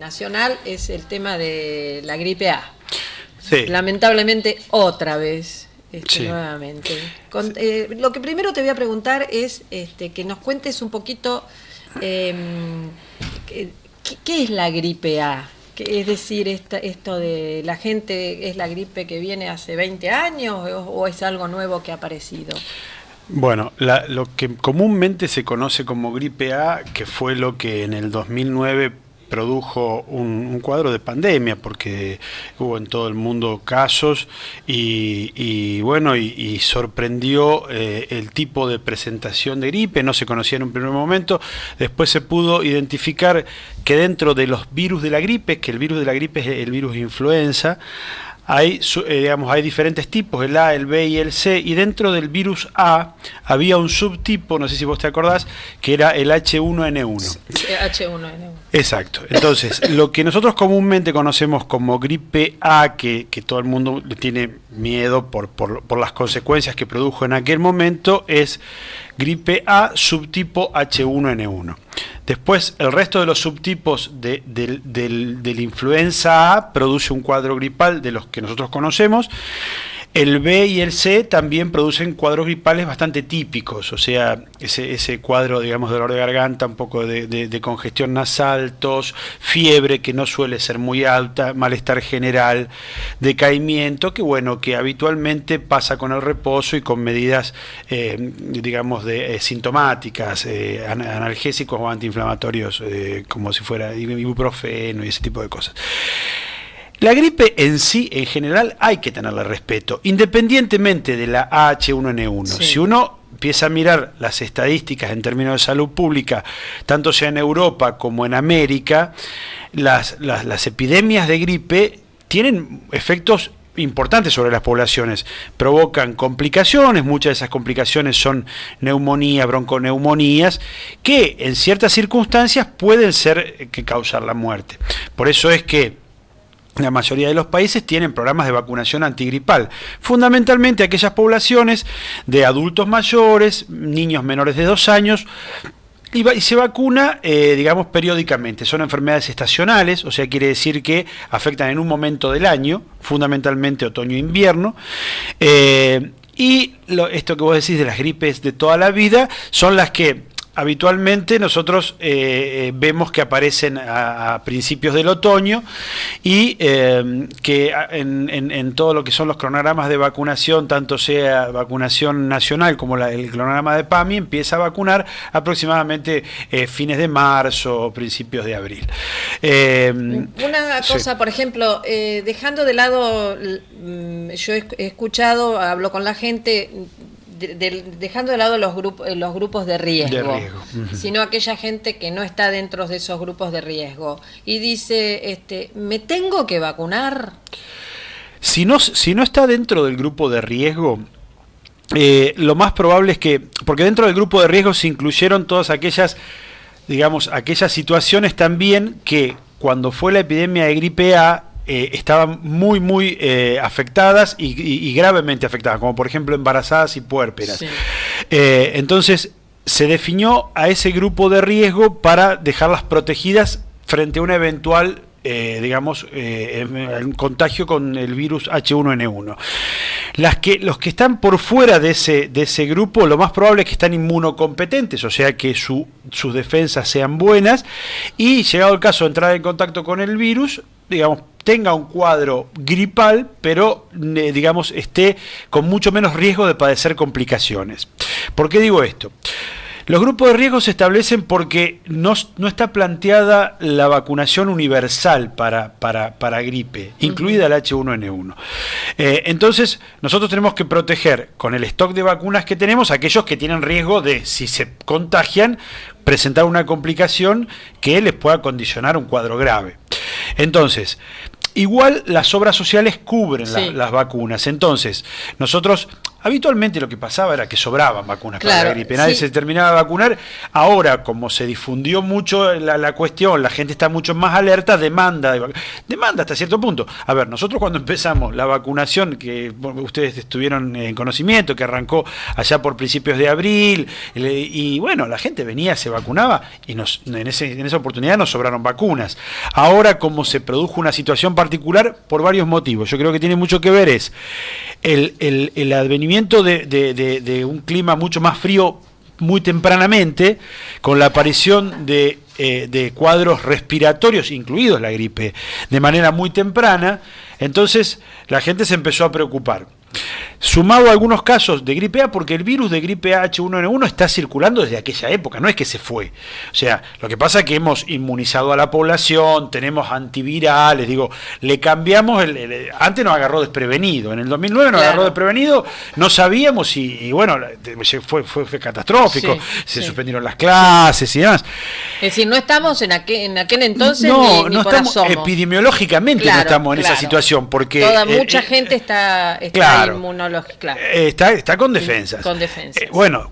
nacional es el tema de la gripe A. Sí. Lamentablemente otra vez, Sí. nuevamente. Lo que primero te voy a preguntar es que nos cuentes un poquito ¿qué es la gripe A? Es decir, esto de la gente, ¿es la gripe que viene hace 20 años o es algo nuevo que ha aparecido? Bueno, lo que comúnmente se conoce como gripe A, que fue lo que en el 2009 produjo un cuadro de pandemia, porque hubo en todo el mundo casos y sorprendió el tipo de presentación de gripe. No se conocía en un primer momento, después se pudo identificar que dentro de los virus de la gripe, que el virus de la gripe es el virus influenza, hay diferentes tipos, el A, el B y el C, y dentro del virus A había un subtipo, no sé si vos te acordás, que era el H1N1. H1N1. Exacto. Entonces, lo que nosotros comúnmente conocemos como gripe A, que todo el mundo le tiene miedo por las consecuencias que produjo en aquel momento, es gripe A subtipo H1N1. Después, el resto de los subtipos del influenza A produce un cuadro gripal de los que nosotros conocemos. El B y el C también producen cuadros gripales bastante típicos, o sea, ese cuadro, digamos, de dolor de garganta, un poco de congestión nasal, tos, fiebre que no suele ser muy alta, malestar general, decaimiento, que habitualmente pasa con el reposo y con medidas, sintomáticas, analgésicos o antiinflamatorios, como si fuera ibuprofeno y ese tipo de cosas. La gripe en sí, en general, hay que tenerle respeto, independientemente de la H1N1. Sí. Si uno empieza a mirar las estadísticas en términos de salud pública, tanto sea en Europa como en América, las epidemias de gripe tienen efectos importantes sobre las poblaciones, provocan complicaciones, muchas de esas complicaciones son neumonías, bronconeumonías, que en ciertas circunstancias pueden ser que causar la muerte. Por eso es que la mayoría de los países tienen programas de vacunación antigripal, fundamentalmente aquellas poblaciones de adultos mayores, niños menores de 2 años, y se vacuna, periódicamente. Son enfermedades estacionales, o sea, quiere decir que afectan en un momento del año, fundamentalmente otoño e invierno, esto que vos decís de las gripes de toda la vida, son las que habitualmente nosotros vemos que aparecen a principios del otoño y que en todo lo que son los cronogramas de vacunación, tanto sea vacunación nacional como el cronograma de PAMI, empieza a vacunar aproximadamente fines de marzo o principios de abril. Una cosa, sí. Por ejemplo, dejando de lado, yo he escuchado, hablo con la gente, dejando de lado los grupos de riesgo, sino aquella gente que no está dentro de esos grupos de riesgo y dice, ¿me tengo que vacunar? Si no está dentro del grupo de riesgo, lo más probable es que, porque dentro del grupo de riesgo se incluyeron todas aquellas situaciones también que cuando fue la epidemia de gripe A, estaban muy afectadas y gravemente afectadas, como por ejemplo embarazadas y puérperas. Sí. Entonces se definió a ese grupo de riesgo para dejarlas protegidas frente a una eventual un contagio con el virus H1N1. Los que están por fuera de ese grupo, lo más probable es que están inmunocompetentes, o sea que sus defensas sean buenas, y llegado el caso de entrar en contacto con el virus, tenga un cuadro gripal, pero esté con mucho menos riesgo de padecer complicaciones. ¿Por qué digo esto? Los grupos de riesgo se establecen porque no está planteada la vacunación universal para gripe, incluida el H1N1. Entonces, nosotros tenemos que proteger con el stock de vacunas que tenemos a aquellos que tienen riesgo de, si se contagian, presentar una complicación que les pueda condicionar un cuadro grave. Entonces, igual las obras sociales cubren las vacunas. Entonces, nosotros habitualmente lo que pasaba era que sobraban vacunas para la gripe, nadie se terminaba de vacunar. Ahora, como se difundió mucho la cuestión, la gente está mucho más alerta, demanda hasta cierto punto. A ver, nosotros cuando empezamos la vacunación, que ustedes estuvieron en conocimiento, que arrancó allá por principios de abril, y bueno, la gente venía, se vacunaba, y en esa oportunidad nos sobraron vacunas. Ahora, como se produjo una situación particular, por varios motivos, yo creo que tiene mucho que ver el advenimiento de un clima mucho más frío muy tempranamente, con la aparición de cuadros respiratorios, incluidos la gripe, de manera muy temprana. Entonces la gente se empezó a preocupar. Sumado a algunos casos de gripe A, porque el virus de gripe H1N1 está circulando desde aquella época, no es que se fue. O sea, lo que pasa es que hemos inmunizado a la población, tenemos antivirales, le cambiamos, antes nos agarró desprevenido, en el 2009 nos agarró desprevenido, no sabíamos y bueno, fue catastrófico, se suspendieron las clases y demás. Es decir, no estamos en aquel entonces no ni por estamos, asomo. Epidemiológicamente no estamos en esa situación, porque mucha gente está inmunológica. Está con defensas. Con defensas. Bueno,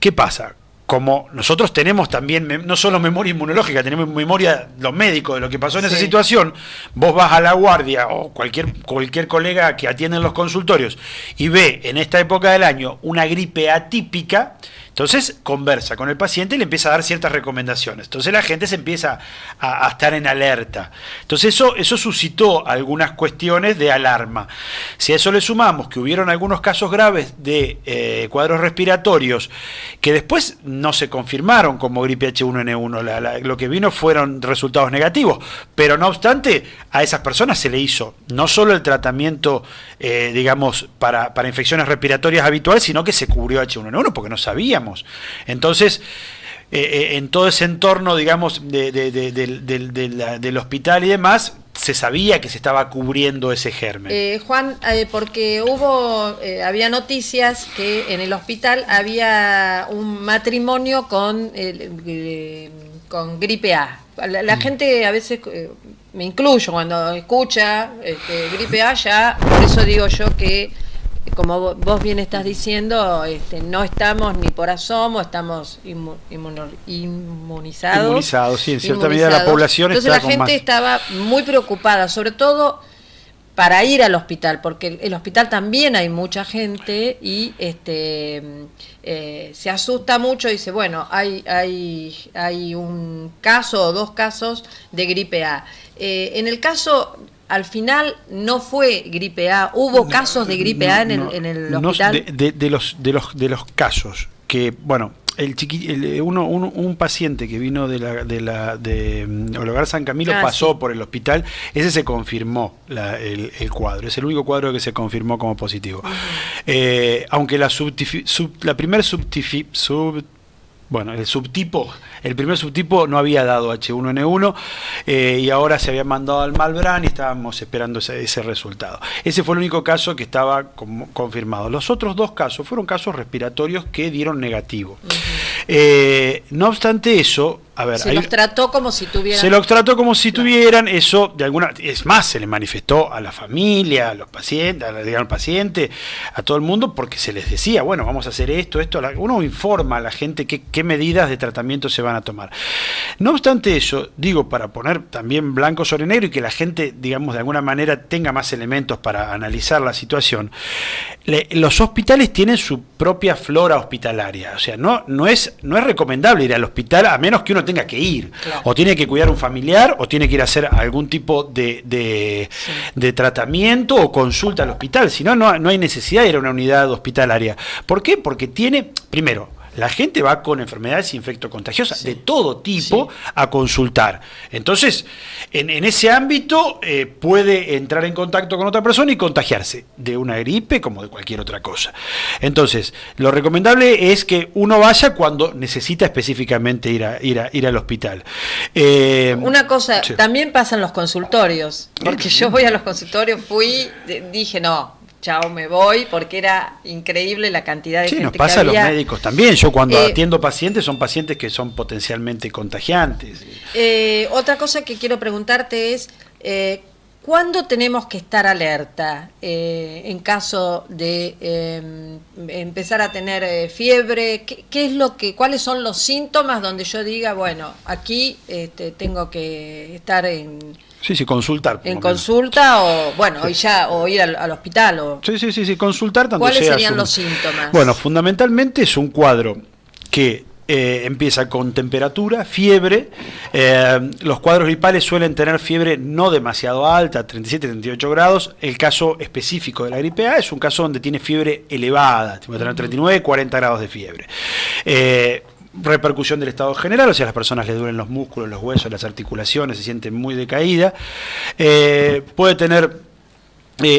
¿qué pasa? Como nosotros tenemos también, no solo memoria inmunológica, tenemos memoria los médicos de lo que pasó en esa situación, vos vas a la guardia o cualquier colega que atiende en los consultorios y ve en esta época del año una gripe atípica, entonces conversa con el paciente y le empieza a dar ciertas recomendaciones. Entonces la gente se empieza a estar en alerta. Entonces eso suscitó algunas cuestiones de alarma. Si a eso le sumamos que hubieron algunos casos graves de cuadros respiratorios que después no se confirmaron como gripe H1N1, lo que vino fueron resultados negativos, pero no obstante a esas personas se le hizo no solo el tratamiento para infecciones respiratorias habituales, sino que se cubrió H1N1 porque no sabíamos. Entonces, en todo ese entorno, digamos, del hospital y demás, se sabía que se estaba cubriendo ese germen. Juan, porque había noticias que en el hospital había un matrimonio con gripe A. La gente a veces, me incluyo, cuando escucha gripe A, ya, por eso digo yo que, como vos bien estás diciendo, no estamos ni por asomo, estamos inmunizados. Inmunizados, sí, en cierta medida la población está. Entonces la gente estaba muy preocupada, sobre todo para ir al hospital, porque el hospital también hay mucha gente y se asusta mucho y dice, bueno, hay un caso o dos casos de gripe A. En el caso... Al final no fue gripe A, hubo casos de gripe A en el hospital. De los casos que, bueno, un paciente que vino de Hogar San Camilo pasó por el hospital, ese se confirmó el cuadro, es el único cuadro que se confirmó como positivo. Aunque el primer subtipo no había dado H1N1 y ahora se había mandado al Malbrán y estábamos esperando ese resultado. Ese fue el único caso que estaba confirmado. Los otros dos casos fueron casos respiratorios que dieron negativo. No obstante eso, a ver, se los trató como si tuvieran. Se los trató como si tuvieran eso es más, se le manifestó a la familia, a los pacientes, al paciente, a todo el mundo, porque se les decía, bueno, vamos a hacer esto. Uno informa a la gente qué medidas de tratamiento se van a tomar. No obstante eso, digo, para poner también blanco sobre negro y que la gente, digamos, de alguna manera tenga más elementos para analizar la situación, los hospitales tienen su propia flora hospitalaria. O sea, no es recomendable ir al hospital a menos que uno tenga que ir, o tiene que cuidar un familiar, o tiene que ir a hacer algún tipo de tratamiento o consulta al hospital, si no hay necesidad de ir a una unidad hospitalaria. ¿Por qué? Porque primero, la gente va con enfermedades infectocontagiosas de todo tipo a consultar. Entonces, en ese ámbito puede entrar en contacto con otra persona y contagiarse de una gripe como de cualquier otra cosa. Entonces, lo recomendable es que uno vaya cuando necesita específicamente ir al hospital. Una cosa, también pasa en los consultorios, porque yo voy a los consultorios, dije no, chao, me voy, porque era increíble la cantidad de gente que había. Sí, nos pasa a los médicos también. Yo cuando atiendo pacientes, son pacientes que son potencialmente contagiantes. Otra cosa que quiero preguntarte es, ¿Cuándo tenemos que estar alerta en caso de empezar a tener fiebre? ¿Qué es cuáles son los síntomas donde yo diga, bueno, aquí tengo que estar en... Sí, consultar. En consulta o, bueno, o ir al hospital. Sí, consultar tanto. ¿Cuáles serían los síntomas? Bueno, fundamentalmente es un cuadro que empieza con temperatura, fiebre. Los cuadros gripales suelen tener fiebre no demasiado alta, 37-38 grados. El caso específico de la gripe A es un caso donde tiene fiebre elevada, puede tener 39-40 grados de fiebre. Repercusión del estado general, o sea, a las personas les duelen los músculos, los huesos, las articulaciones, se sienten muy decaída. Puede tener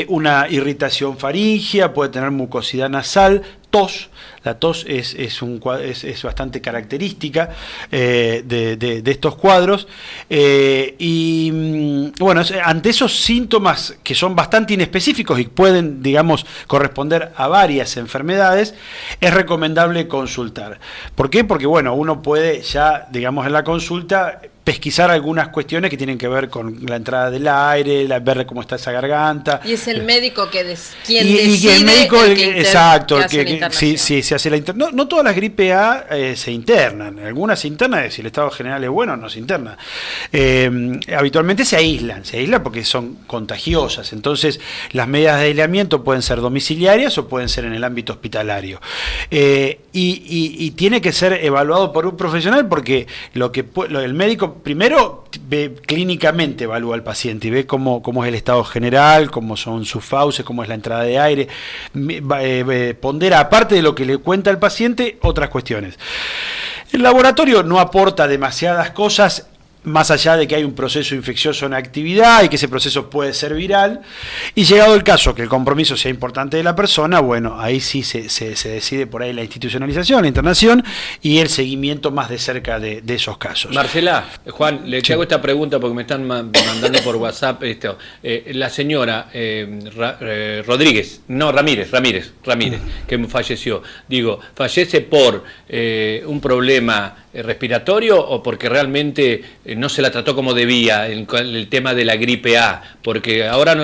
una irritación faríngea, puede tener mucosidad nasal, tos. La tos es bastante característica de estos cuadros. Y bueno, ante esos síntomas que son bastante inespecíficos y pueden, digamos, corresponder a varias enfermedades, es recomendable consultar. ¿Por qué? Porque, bueno, uno puede ya, digamos, en la consulta pesquisar algunas cuestiones que tienen que ver con la entrada del aire, ver cómo está esa garganta. Y es el médico quien decide. El médico, exacto, sí, se hace la interna. No todas las gripe A se internan, algunas se internan, si el estado general es bueno, no se interna. Habitualmente se aíslan porque son contagiosas, entonces las medidas de aislamiento pueden ser domiciliarias o pueden ser en el ámbito hospitalario. Y tiene que ser evaluado por un profesional porque el médico primero clínicamente evalúa al paciente y ve cómo es el estado general, cómo son sus fauces, cómo es la entrada de aire, pondera, aparte de lo que le cuenta al paciente, otras cuestiones. El laboratorio no aporta demasiadas cosas, más allá de que hay un proceso infeccioso en actividad y que ese proceso puede ser viral, y llegado el caso que el compromiso sea importante de la persona, bueno, ahí sí se decide por ahí la institucionalización, la internación y el seguimiento más de cerca de esos casos. Marcela, Juan, le hago esta pregunta porque me están mandando por WhatsApp esto. La señora Ramírez, que falleció, ¿fallece por un problema respiratorio o porque realmente no se la trató como debía el tema de la gripe A? Porque ahora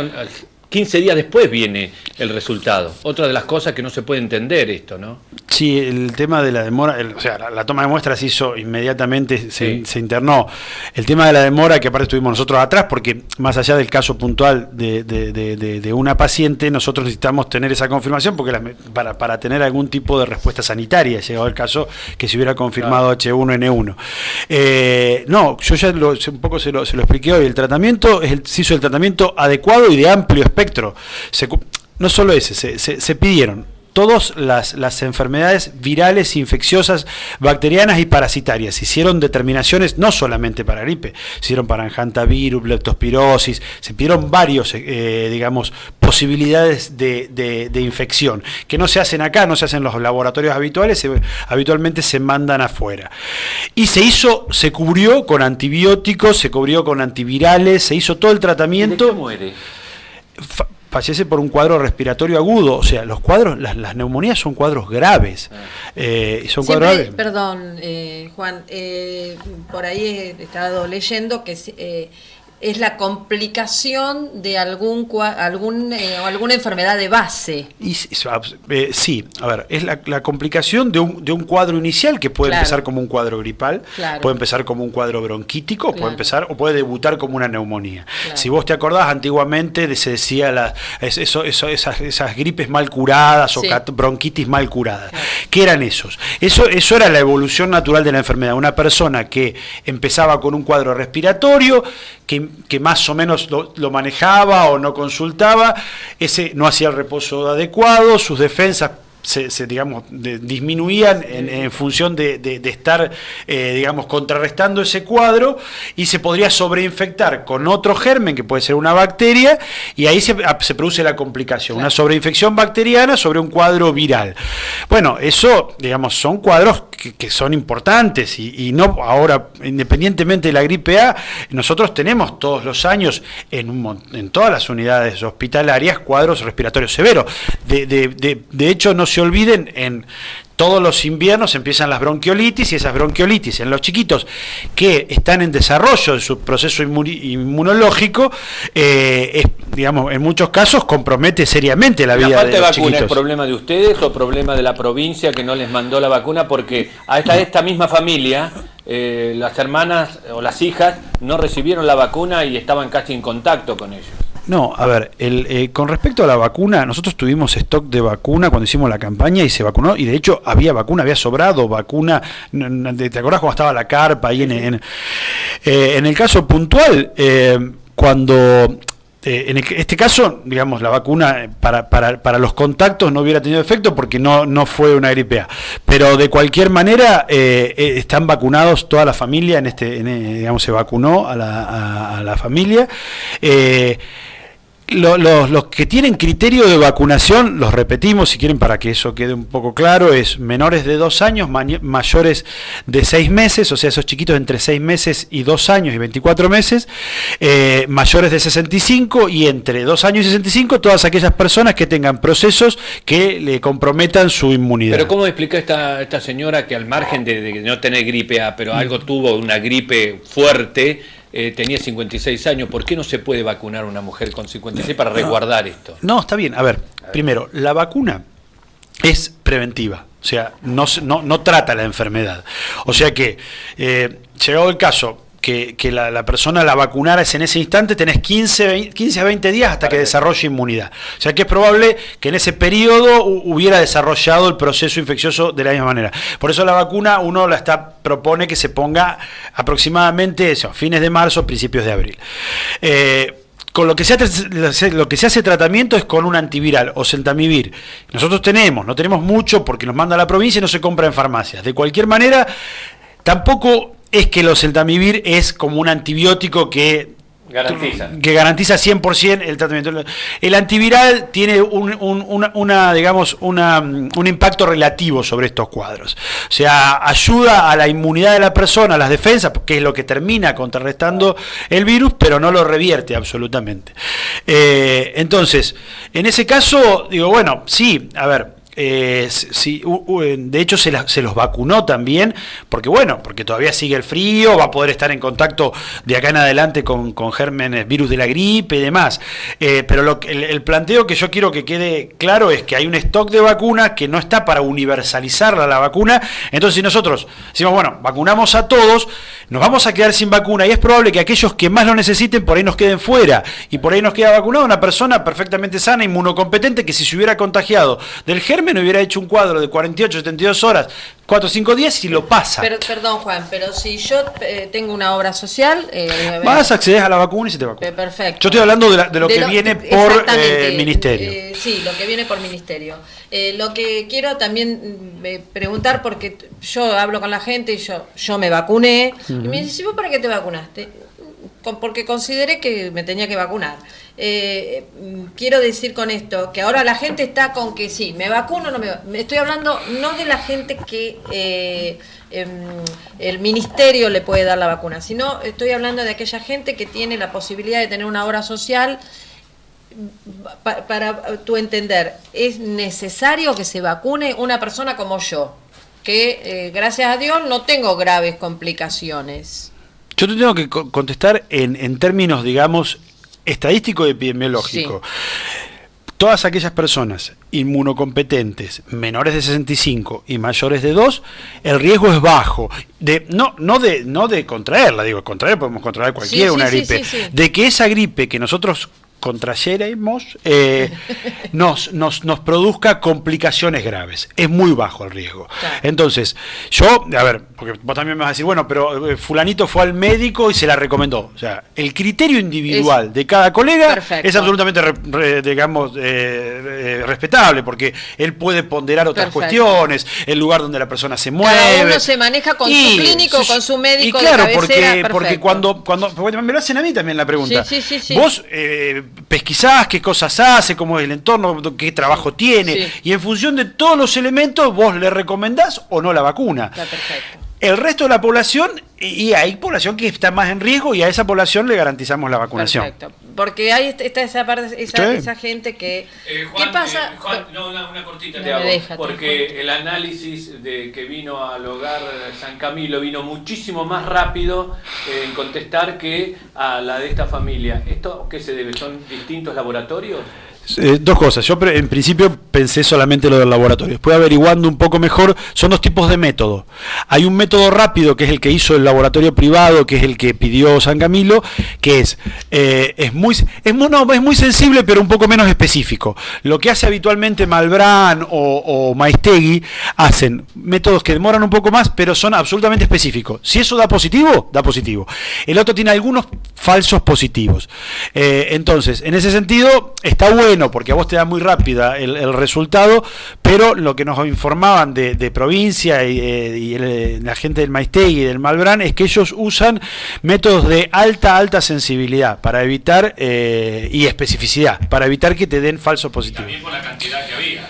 15 días después viene el resultado. Otra de las cosas que no se puede entender esto, ¿no? Sí, el tema de la demora, o sea, la toma de muestras se hizo inmediatamente, se internó. El tema de la demora, que aparte estuvimos nosotros atrás, porque más allá del caso puntual de una paciente, nosotros necesitamos tener esa confirmación porque para tener algún tipo de respuesta sanitaria, llegado el caso que se hubiera confirmado H1N1. No, yo ya un poco se lo expliqué hoy. El tratamiento, se hizo el tratamiento adecuado y de amplio espectro. No solo ese, se pidieron todas las enfermedades virales, infecciosas, bacterianas y parasitarias. Se hicieron determinaciones no solamente para gripe, se hicieron para hantavirus, leptospirosis, se pidieron varios, digamos, posibilidades de infección, que no se hacen acá, no se hacen en los laboratorios habituales, habitualmente se mandan afuera. Y se cubrió con antibióticos, se cubrió con antivirales, se hizo todo el tratamiento. ¿De qué muere? Fallece por un cuadro respiratorio agudo, o sea, los cuadros, las neumonías son cuadros graves. Son cuadros graves. Perdón, Juan, por ahí he estado leyendo que es la complicación de alguna enfermedad de base. Sí, a ver, es la complicación de un cuadro inicial que puede empezar como un cuadro gripal, puede empezar como un cuadro bronquítico, puede debutar como una neumonía. Si vos te acordás, antiguamente se decía esas gripes mal curadas o bronquitis mal curadas. ¿Qué eran esos? Eso era la evolución natural de la enfermedad. Una persona que empezaba con un cuadro respiratorio, que más o menos lo manejaba o no consultaba, ese no hacía el reposo adecuado, sus defensas digamos, disminuían en función de estar, digamos, contrarrestando ese cuadro, y se podría sobreinfectar con otro germen, que puede ser una bacteria, y ahí se produce la complicación, una sobreinfección bacteriana sobre un cuadro viral. Bueno, eso, digamos, son cuadros que son importantes, y no ahora, independientemente de la gripe A, nosotros tenemos todos los años en todas las unidades hospitalarias cuadros respiratorios severos. De hecho, no se olviden, en todos los inviernos empiezan las bronquiolitis, y esas bronquiolitis en los chiquitos que están en desarrollo de su proceso inmunológico, digamos, en muchos casos compromete seriamente la vida de los chiquitos. ¿La falta de vacuna es problema de ustedes o problema de la provincia que no les mandó la vacuna? Porque a esta misma familia, las hermanas o las hijas no recibieron la vacuna y estaban casi en contacto con ellos. No, a ver, con respecto a la vacuna, nosotros tuvimos stock de vacuna cuando hicimos la campaña y se vacunó, y de hecho había vacuna, había sobrado vacuna. ¿Te acordás cómo estaba la carpa ahí? En el caso puntual, cuando... en este caso, digamos, la vacuna para los contactos no hubiera tenido efecto porque no fue una gripe A. Pero de cualquier manera, están vacunados toda la familia, digamos, se vacunó a la familia. Los que tienen criterio de vacunación, los repetimos si quieren para que eso quede un poco claro, es menores de 2 años, mayores de 6 meses, o sea, esos chiquitos entre 6 meses y 2 años y 24 meses, mayores de 65 y entre 2 años y 65, todas aquellas personas que tengan procesos que le comprometan su inmunidad. Pero ¿cómo explica esta señora que al margen de no tener gripe A, pero algo tuvo una gripe fuerte, tenía 56 años, ¿por qué no se puede vacunar a una mujer con 56 para resguardar esto? No, está bien. A ver, primero, la vacuna es preventiva, o sea, no trata la enfermedad. O sea que, llegado el caso que la persona la vacunara en ese instante, tenés 15 a 20 días hasta que desarrolle inmunidad. O sea que es probable que en ese periodo hubiera desarrollado el proceso infeccioso de la misma manera. Por eso la vacuna uno propone que se ponga aproximadamente fines de marzo, principios de abril. Con lo que se hace tratamiento es con un antiviral, oseltamivir. Nosotros no tenemos mucho porque nos manda a la provincia y no se compra en farmacias. De cualquier manera, tampoco es que el oseltamivir es como un antibiótico que garantiza 100% el tratamiento. El antiviral tiene un impacto relativo sobre estos cuadros. O sea, ayuda a la inmunidad de la persona, a las defensas, que es lo que termina contrarrestando el virus, pero no lo revierte absolutamente. Entonces, en ese caso, digo, bueno, sí, a ver, de hecho se los vacunó también, porque todavía sigue el frío, va a poder estar en contacto de acá en adelante con gérmenes, virus de la gripe y demás, pero el planteo que yo quiero que quede claro es que hay un stock de vacunas que no está para universalizar la vacuna. Entonces, si nosotros decimos, bueno, vacunamos a todos, nos vamos a quedar sin vacuna, y es probable que aquellos que más lo necesiten por ahí nos queden fuera, y por ahí nos queda vacunada una persona perfectamente sana, inmunocompetente, que si se hubiera contagiado del germen hubiera hecho un cuadro de 48, 72 horas, 4 o 5 días y lo pasa. Perdón, Juan, pero si yo tengo una obra social... vas, accedes a la vacuna y se te vacuna. Perfecto. Yo estoy hablando de lo que viene por ministerio. Sí, lo que viene por ministerio. Lo que quiero también preguntar, porque yo hablo con la gente y yo me vacuné, y me dice, ¿vos para qué te vacunaste? Porque consideré que me tenía que vacunar. Quiero decir con esto que ahora la gente está con que sí, me vacuno o no me estoy hablando no de la gente que el ministerio le puede dar la vacuna, sino estoy hablando de aquella gente que tiene la posibilidad de tener una obra social. Para tu entender, ¿es necesario que se vacune una persona como yo, que gracias a Dios no tengo graves complicaciones? Yo te tengo que contestar en términos, digamos, estadístico y epidemiológico. Sí. Todas aquellas personas inmunocompetentes, menores de 65 y mayores de 2, el riesgo es bajo. No de contraerla, contraer podemos contraer una gripe. Sí. De que esa gripe que nosotros contrayéramos nos produzca complicaciones graves. Es muy bajo el riesgo. Claro. Entonces, porque vos también me vas a decir, bueno, pero fulanito fue al médico y se la recomendó. O sea, el criterio individual de cada colega es absolutamente, respetable, porque él puede ponderar otras cuestiones, el lugar donde la persona se mueve. Cada uno se maneja con su clínico, con su médico de cabecera. Porque cuando me lo hacen a mí también la pregunta. Sí. Vos pesquisás qué cosas hace, cómo es el entorno, qué trabajo tiene, y en función de todos los elementos vos le recomendás o no la vacuna. Está perfecto. El resto de la población, y hay población que está más en riesgo, y a esa población le garantizamos la vacunación. Perfecto. porque ahí está esa parte, esa gente que... Juan, ¿qué pasa? Juan, no, una cortita No te hago, deja, porque el análisis de que vino al hogar San Camilo vino muchísimo más rápido en contestar que a la de esta familia. ¿Esto qué se debe? ¿Son distintos laboratorios? Dos cosas. Yo en principio pensé solamente lo del laboratorio. Después, averiguando un poco mejor, son dos tipos de método. Hay un método rápido, que es el que hizo el laboratorio privado, que es el que pidió San Camilo, que es muy sensible, pero un poco menos específico. Lo que hace habitualmente Malbrán o Maistegui, hacen métodos que demoran un poco más, pero son absolutamente específicos. Si eso da positivo, da positivo. El otro tiene algunos falsos positivos. Entonces, en ese sentido, está bueno, porque a vos te da muy rápida el resultado, pero lo que nos informaban de provincia y la gente del Maistegui y del Malbrán es que ellos usan métodos de alta sensibilidad para evitar y especificidad, para evitar que te den falsos positivos. También por la cantidad que había.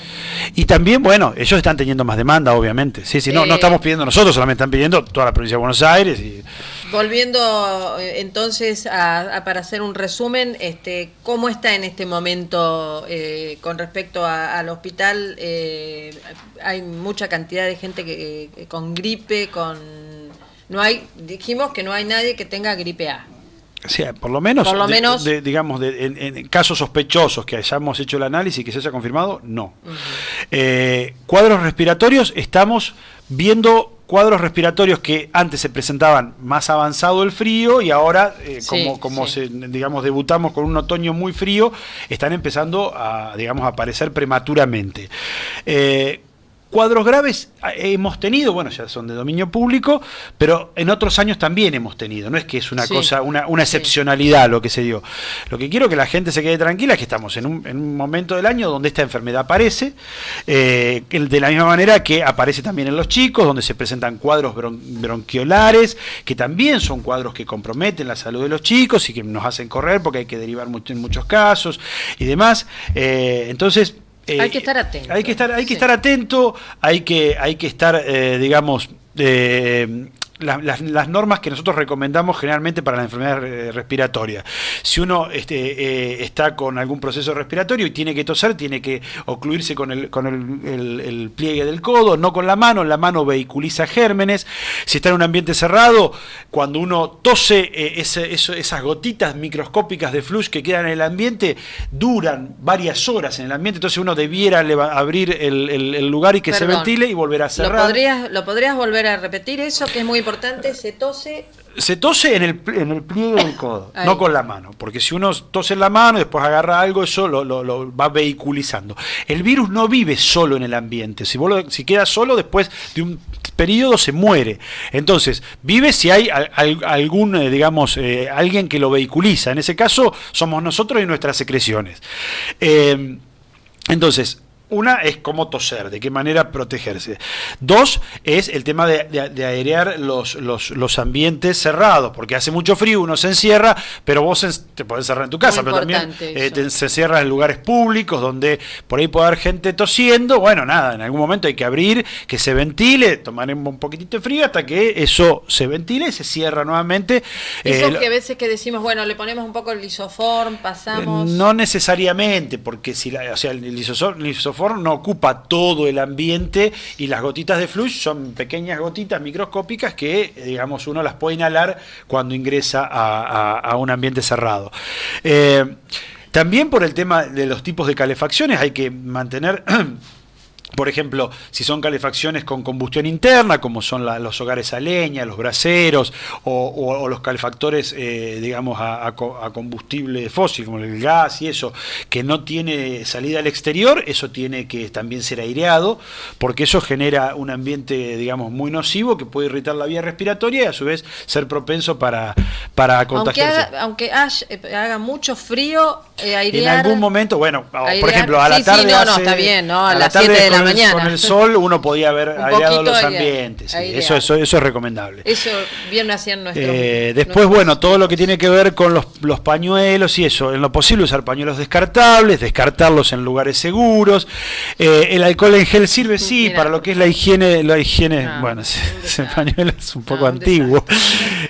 Y también, bueno, ellos están teniendo más demanda, obviamente. Sí, no estamos pidiendo nosotros, solamente están pidiendo toda la provincia de Buenos Aires. Volviendo entonces para hacer un resumen, ¿cómo está en este momento con respecto al hospital? Hay mucha cantidad de gente que con gripe, dijimos que no hay nadie que tenga gripe A. O sea, por lo menos digamos, en casos sospechosos que hayamos hecho el análisis y que se haya confirmado, no. Cuadros respiratorios, estamos viendo cuadros respiratorios que antes se presentaban más avanzado el frío y ahora, digamos, debutamos con un otoño muy frío, están empezando a aparecer prematuramente. Cuadros graves hemos tenido, bueno, ya son de dominio público, pero en otros años también hemos tenido, no es que es una cosa, una excepcionalidad lo que se dio. Lo que quiero que la gente se quede tranquila es que estamos en un momento del año donde esta enfermedad aparece, de la misma manera que aparece también en los chicos, donde se presentan cuadros bronquiolares, que también son cuadros que comprometen la salud de los chicos y que nos hacen correr porque hay que derivar en muchos casos y demás. Entonces, hay que estar atento. Hay que estar atento, hay que estar, digamos, las normas que nosotros recomendamos generalmente para la enfermedad respiratoria. Si uno está con algún proceso respiratorio y tiene que toser, tiene que ocluirse con el pliegue del codo, no con la mano vehiculiza gérmenes. Si está en un ambiente cerrado, cuando uno tose, esas gotitas microscópicas de flush que quedan en el ambiente duran varias horas en el ambiente, entonces uno debiera abrir el lugar y que se ventile y volver a cerrar. ¿Lo podrías volver a repetir eso, que es muy importante? Se tose en el pliegue del codo, no con la mano, porque si uno tose en la mano y después agarra algo, eso lo va vehiculizando. El virus no vive solo en el ambiente, si queda solo después de un periodo se muere. Entonces, vive si hay algún, alguien que lo vehiculiza. En ese caso somos nosotros y nuestras secreciones. Entonces, una es cómo toser, de qué manera protegerse. Dos es el tema de airear los ambientes cerrados, porque hace mucho frío, uno se encierra, pero vos te podés cerrar en tu casa, pero también se cierra en lugares públicos donde por ahí puede haber gente tosiendo. Bueno, nada, en algún momento hay que abrir, que se ventile, tomar un poquitito de frío hasta que eso se ventile y se cierra nuevamente. Eso que a veces que decimos, bueno, le ponemos un poco el lisoform, pasamos... No necesariamente, porque el lisoform no ocupa todo el ambiente y las gotitas de flush son pequeñas gotitas microscópicas que, digamos, uno las puede inhalar cuando ingresa a un ambiente cerrado. También por el tema de los tipos de calefacciones hay que mantener... Por ejemplo, si son calefacciones con combustión interna, como son los hogares a leña, los braseros o los calefactores, a combustible fósil, como el gas y eso, que no tiene salida al exterior, eso tiene que también ser aireado, porque eso genera un ambiente, muy nocivo que puede irritar la vía respiratoria y a su vez ser propenso para contagiarse. Aunque haga mucho frío, airear... En algún momento, por ejemplo, a la tarde... está bien, ¿no? A las 7 de la mañana. Con el sol uno podía haber aireado los ambientes. Sí, eso es recomendable. Eso bien hacían nuestros... Después, todo lo que tiene que ver con los pañuelos y eso, en lo posible usar pañuelos descartables, descartarlos en lugares seguros. El alcohol en gel sirve, para lo que es la higiene. Ese pañuelo es un poco antiguo.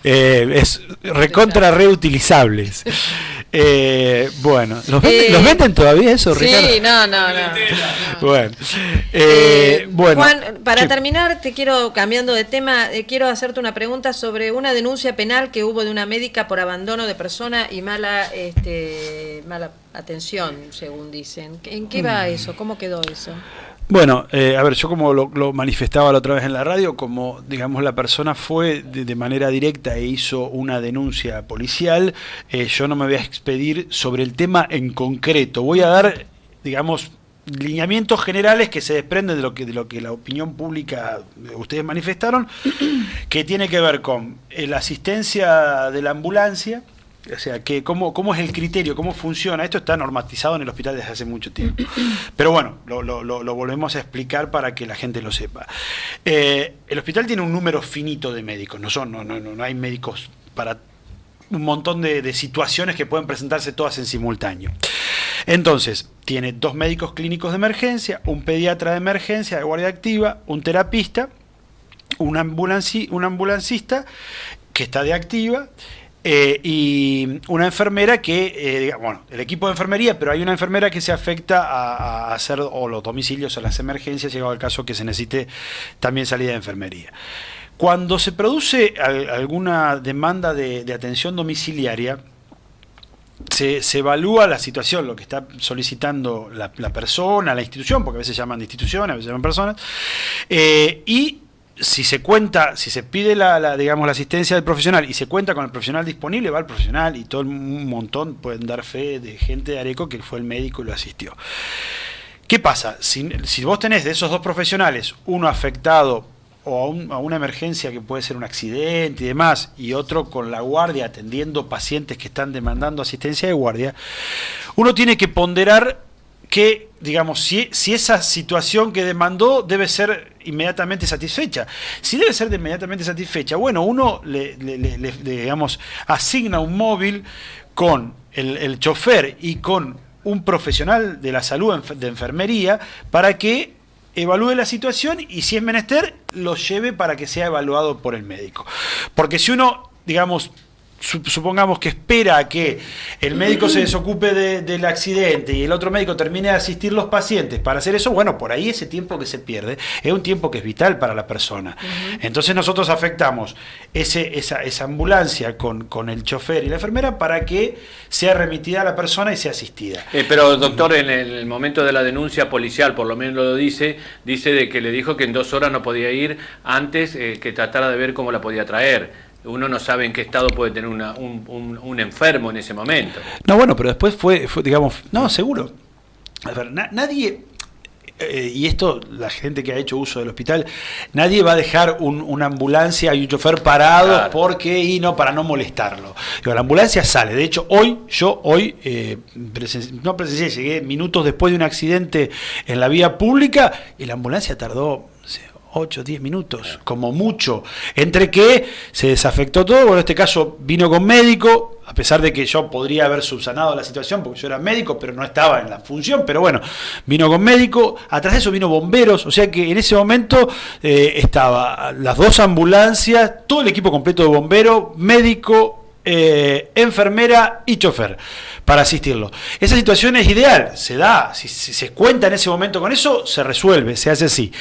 Es recontra reutilizables. Bueno, ¿los venden todavía eso, Ricardo? Sí, no. Bueno, Juan, para terminar, te quiero, cambiando de tema, quiero hacerte una pregunta sobre una denuncia penal que hubo de una médica por abandono de persona y mala atención, según dicen. ¿En qué va eso? ¿Cómo quedó eso? Bueno, a ver, yo como lo manifestaba la otra vez en la radio, como digamos la persona fue de manera directa e hizo una denuncia policial, yo no me voy a expedir sobre el tema en concreto. Voy a dar, digamos, lineamientos generales que se desprenden de lo que la opinión pública ustedes manifestaron, que tiene que ver con la asistencia de la ambulancia. O sea, que cómo es el criterio, cómo funciona. Esto está normatizado en el hospital desde hace mucho tiempo. Pero bueno, lo volvemos a explicar para que la gente lo sepa. El hospital tiene un número finito de médicos. No hay médicos para un montón de situaciones que pueden presentarse todas en simultáneo. Entonces, tiene 2 médicos clínicos de emergencia, un pediatra de emergencia de guardia activa, un terapista, un ambulancista que está de activa, y una enfermera que, el equipo de enfermería, pero hay una enfermera que se afecta a hacer los domicilios o las emergencias, llegado al caso que se necesite también salida de enfermería. Cuando se produce alguna demanda de atención domiciliaria, se evalúa la situación, lo que está solicitando la persona, la institución, porque a veces llaman de instituciones, a veces llaman personas, y si se pide la asistencia del profesional y se cuenta con el profesional disponible, va el profesional y todo un montón pueden dar fe de gente de Areco que fue el médico y lo asistió. ¿Qué pasa? Si vos tenés de esos 2 profesionales, uno afectado o a una emergencia que puede ser un accidente y demás, y otro con la guardia atendiendo pacientes que están demandando asistencia de guardia, uno tiene que ponderar que, digamos, si esa situación que demandó debe ser inmediatamente satisfecha. Si debe ser inmediatamente satisfecha, bueno, uno digamos, asigna un móvil con el chofer y con un profesional de la salud de enfermería para que evalúe la situación y, si es menester, lo lleve para que sea evaluado por el médico. Porque si uno, digamos, supongamos que espera a que el médico se desocupe del accidente y el otro médico termine de asistir los pacientes para hacer eso, bueno, por ahí ese tiempo que se pierde es un tiempo que es vital para la persona. Entonces nosotros afectamos esa ambulancia con el chofer y la enfermera para que sea remitida a la persona y sea asistida. Pero doctor, en el momento de la denuncia policial, por lo menos lo dice de que le dijo que en 2 horas no podía ir antes, que tratara de ver cómo la podía traer. Uno no sabe en qué estado puede tener un enfermo en ese momento. No, bueno, pero después fue digamos, no, seguro. A ver, nadie, y esto, la gente que ha hecho uso del hospital, nadie va a dejar una ambulancia y un chofer parado, claro, para no molestarlo. La ambulancia sale. De hecho, yo hoy llegué minutos después de un accidente en la vía pública y la ambulancia tardó 8 o 10 minutos, como mucho, entre que se desafectó todo. Bueno, en este caso vino con médico, a pesar de que yo podría haber subsanado la situación porque yo era médico, pero no estaba en la función, pero bueno, vino con médico, atrás de eso vino bomberos, o sea que en ese momento estaba las 2 ambulancias, todo el equipo completo de bombero, médico, enfermera y chofer para asistirlo. Esa situación es ideal, se da, si se cuenta en ese momento con eso, se resuelve, se hace así.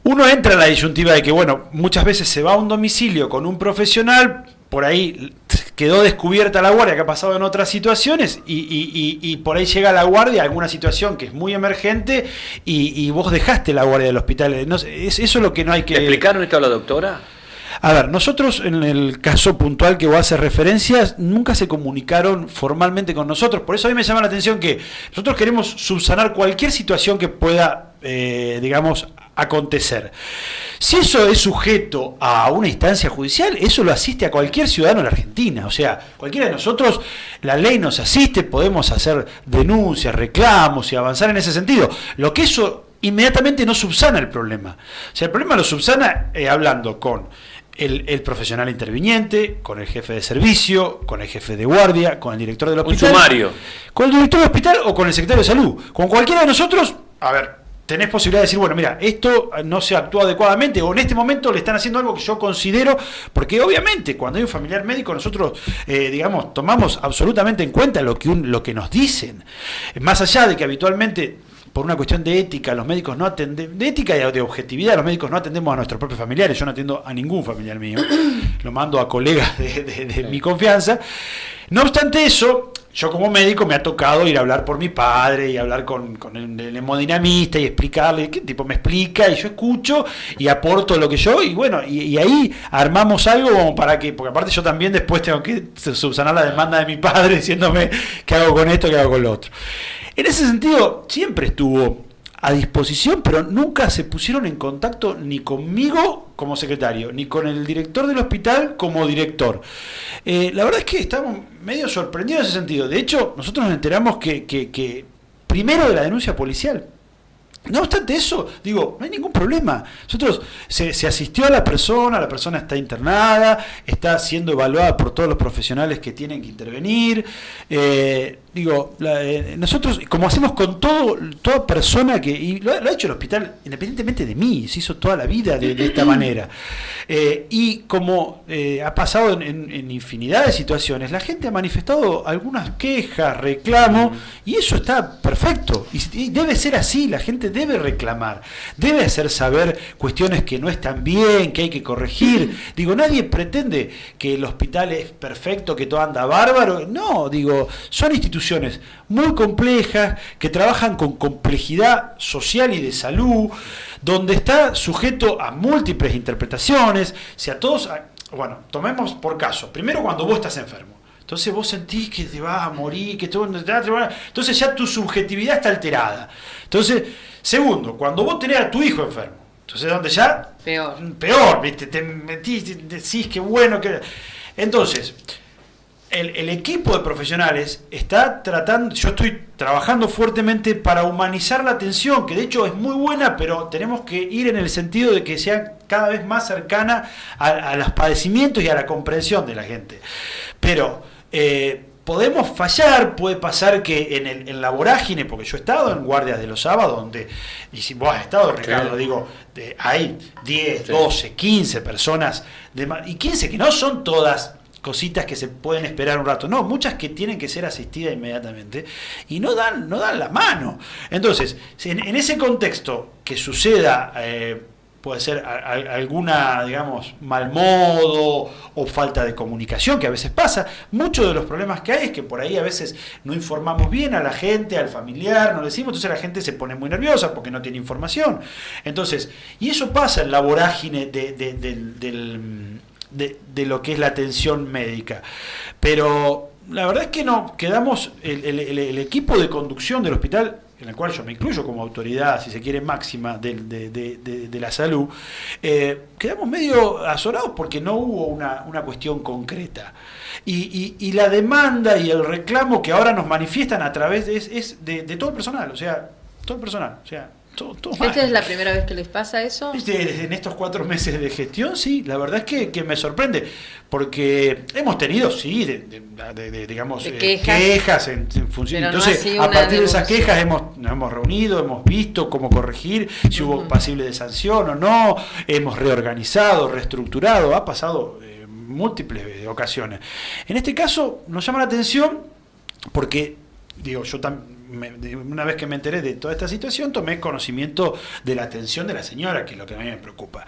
Uno entra en la disyuntiva de que, bueno, muchas veces se va a un domicilio con un profesional, por ahí quedó descubierta la guardia que ha pasado en otras situaciones y por ahí llega la guardia a alguna situación que es muy emergente y vos dejaste la guardia del hospital. No, eso es lo que no hay que... ¿Le explicaron esto a la doctora? A ver, nosotros en el caso puntual que vos haces referencias, nunca se comunicaron formalmente con nosotros. Por eso a mí me llama la atención que nosotros queremos subsanar cualquier situación que pueda, digamos, acontecer. Si eso es sujeto a una instancia judicial, eso lo asiste a cualquier ciudadano en la Argentina. O sea, cualquiera de nosotros, la ley nos asiste, podemos hacer denuncias, reclamos y avanzar en ese sentido. Lo que eso inmediatamente no subsana el problema. O sea, el problema lo subsana hablando con el profesional interviniente, con el jefe de servicio, con el jefe de guardia, con el director del hospital. Un sumario. Con el director del hospital o con el secretario de salud. Con cualquiera de nosotros, a ver, tenés posibilidad de decir, bueno, mira, esto no se actuó adecuadamente, o en este momento le están haciendo algo que yo considero, porque obviamente cuando hay un familiar médico nosotros, digamos, tomamos absolutamente en cuenta lo que nos dicen, más allá de que habitualmente, por una cuestión de ética, los médicos no atendemos, de ética y de objetividad, los médicos no atendemos a nuestros propios familiares, yo no atiendo a ningún familiar mío, lo mando a colegas de mi confianza. No obstante eso, yo como médico me ha tocado ir a hablar por mi padre y hablar con el hemodinamista y explicarle, que tipo me explica y yo escucho y aporto lo que yo, y bueno, y ahí armamos algo como para que, porque aparte yo también después tengo que subsanar la demanda de mi padre diciéndome qué hago con esto, qué hago con lo otro. En ese sentido, siempre estuvo a disposición, pero nunca se pusieron en contacto ni conmigo como secretario, ni con el director del hospital como director. La verdad es que estamos medio sorprendidos en ese sentido. De hecho, nosotros nos enteramos que primero de la denuncia policial. No obstante eso, digo, no hay ningún problema. Nosotros se asistió a la persona está internada, está siendo evaluada por todos los profesionales que tienen que intervenir. Nosotros, como hacemos con toda persona que, y lo ha hecho el hospital independientemente de mí, se hizo toda la vida de esta manera. Y como ha pasado en infinidad de situaciones, la gente ha manifestado algunas quejas, reclamos, y eso está perfecto. Y debe ser así, la gente debe reclamar, debe hacer saber cuestiones que no están bien, que hay que corregir. Digo, nadie pretende que el hospital es perfecto, que todo anda bárbaro. No, digo, son instituciones muy complejas, que trabajan con complejidad social y de salud, donde está sujeto a múltiples interpretaciones. Si a todos, bueno, tomemos por caso, primero cuando vos estás enfermo, entonces vos sentís que te vas a morir, que todo, entonces ya tu subjetividad está alterada. Entonces, segundo, cuando vos tenés a tu hijo enfermo, entonces donde ya peor, ¿viste? Te metís, decís que bueno que. Entonces, el equipo de profesionales está tratando, yo estoy trabajando fuertemente para humanizar la atención, que de hecho es muy buena, pero tenemos que ir en el sentido de que sea cada vez más cercana a los padecimientos y a la comprensión de la gente. Pero podemos fallar, puede pasar que en la vorágine, porque yo he estado en guardias de los sábados, donde, y si vos has estado, Ricardo, digo, hay 10, 12, 15 personas, y 15 que no son todas cositas que se pueden esperar un rato, no, muchas que tienen que ser asistidas inmediatamente y no dan la mano. Entonces, en ese contexto que suceda, puede ser alguna, digamos, mal modo o falta de comunicación, que a veces pasa. Muchos de los problemas que hay es que por ahí a veces no informamos bien a la gente, al familiar, no decimos, entonces la gente se pone muy nerviosa porque no tiene información. Entonces, y eso pasa en la vorágine de lo que es la atención médica. Pero la verdad es que no, quedamos, el equipo de conducción del hospital, en el cual yo me incluyo como autoridad, si se quiere, máxima de la salud, quedamos medio azorados porque no hubo una cuestión concreta. Y la demanda y el reclamo que ahora nos manifiestan a través de todo el personal, o sea, todo el personal, o sea, todo ¿Esta es la primera vez que les pasa eso? En estos 4 meses de gestión, sí, la verdad es que me sorprende, porque hemos tenido, sí, digamos, quejas en función. Pero entonces, no a partir de esas quejas nos hemos reunido, hemos visto cómo corregir, si hubo pasible de sanción o no, hemos reorganizado, reestructurado, ha pasado múltiples ocasiones. En este caso, nos llama la atención porque, digo, yo también, una vez que me enteré de toda esta situación, tomé conocimiento de la atención de la señora, que es lo que a mí me preocupa.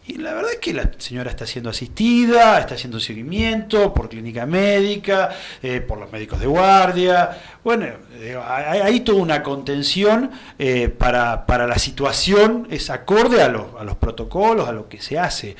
Y la verdad es que la señora está siendo asistida, está haciendo seguimiento por clínica médica, por los médicos de guardia. Bueno, hay toda una contención para la situación, es acorde a los protocolos, a lo que se hace.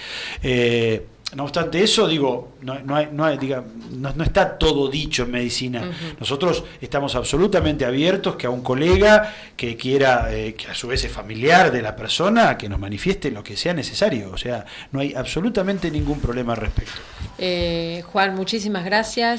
No obstante eso, digo, no está todo dicho en medicina. Nosotros estamos absolutamente abiertos que a un colega que quiera, que a su vez es familiar de la persona, que nos manifieste lo que sea necesario. O sea, no hay absolutamente ningún problema al respecto. Juan, muchísimas gracias.